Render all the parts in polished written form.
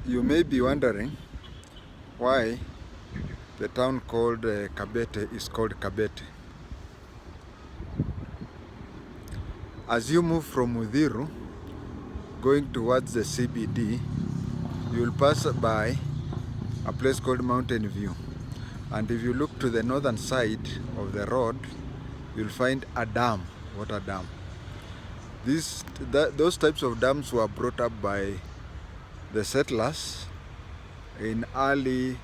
You may be wondering why the town called KABETE is called KABETE. As you move from Uthiru going towards the CBD, you will pass by a place called Mountain View. And if you look to the northern side of the road, you'll find a dam, water dam. Those types of dams were brought up by the settlers in early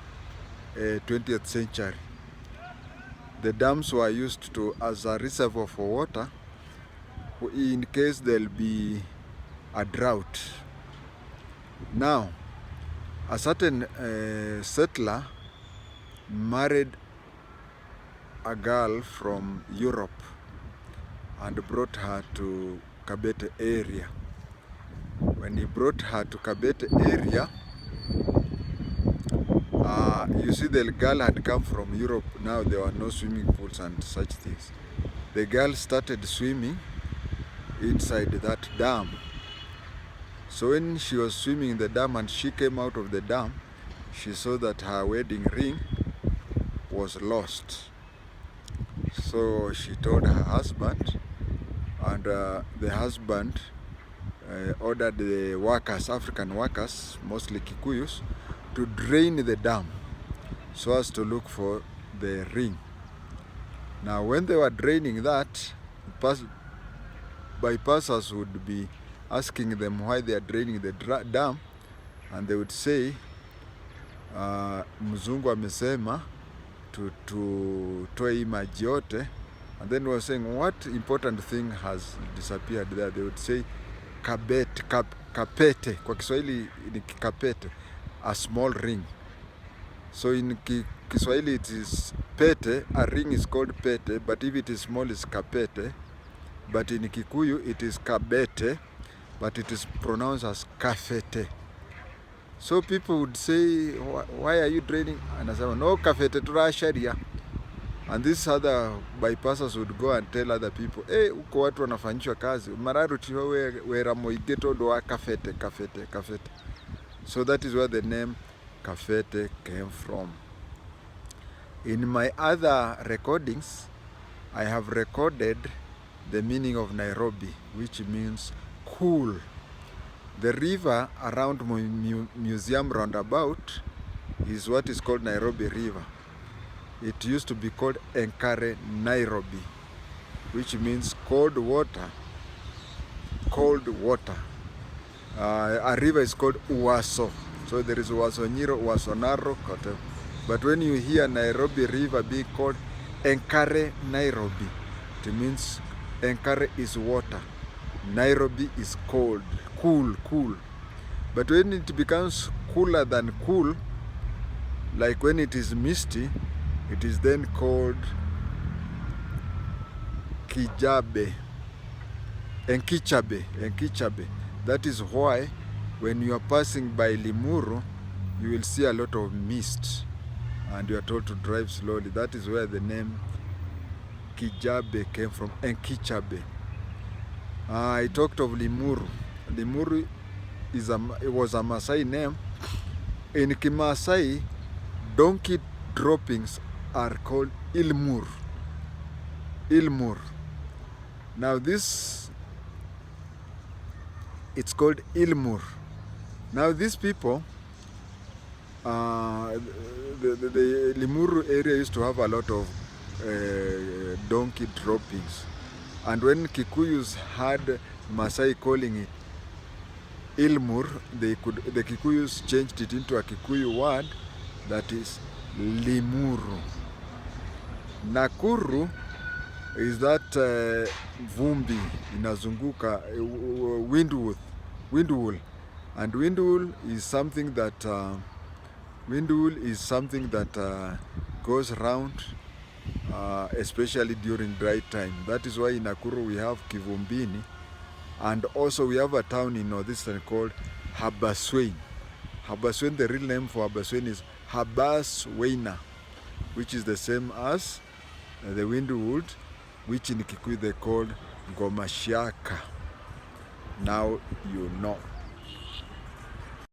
20th century. The dams were used as a reservoir for water in case there'll be a drought. Now, a certain settler married a girl from Europe and brought her to KABETE area. When he brought her to KABETE area, you see the girl had come from Europe. Now there were no swimming pools and such things. The girl started swimming inside that dam. So when she was swimming in the dam and she came out of the dam, she saw that her wedding ring was lost. So she told her husband, and the husband ordered the workers, African workers, mostly Kikuyus, to drain the dam so as to look for the ring. Now when they were draining that, bypassers would be asking them why they are draining the dam, and they would say, mzungu amesema tutoe hii maji yote. And then we were saying, what important thing has disappeared there? They would say kapete. Kwa Kiswahili ni kapete, a small ring. So in Kiswahili it is pete, a ring is called pete, but if it is small it's kapete. But in Kikuyu it is KABETE, but it is pronounced as kafete. So people would say, why are you draining? And I said, no, kafete turasharia. And these other bypassers would go and tell other people, hey, uko watu wanafanyishwa kazi, mararu tiwe wera moigeto doa kafete. So that is where the name KAFETE came from. In my other recordings, I have recorded the meaning of Nairobi, which means cool. The river around Museum roundabout is what is called Nairobi River. It used to be called Enkare Nairobi, which means cold water. Cold water. A river is called Uwaso. So there is Uwaso Nyiro, Uwaso Narok, whatever. But when you hear Nairobi River being called Enkare Nairobi, it means Enkare is water, Nairobi is cold, cool. But when it becomes cooler than cool, like when it is misty, it is then called Enkichabe. That is why when you are passing by Limuru, you will see a lot of mist and you are told to drive slowly. That is where the name Kijabe came from, Enkichabe. I talked of Limuru. Limuru was a Maasai name. In Kimaasai, donkey droppings are called Ilmur. Now this, it's called Ilmur. Now these people, the Limuru area used to have a lot of donkey droppings. And when Kikuyus had Maasai calling it Ilmur, the Kikuyus changed it into a Kikuyu word that is Limuru. Nakuru is that vumbi inazunguka, windwool. And windwool is something that goes round, especially during dry time. That is why in Nakuru we have Kivumbini, and also we have a town in northeastern called Habaswein. Habaswein, the real name for Habaswein is Habasweina, which is the same as the windwood, which in Kikuyu they called Gomashiaka. Now you know.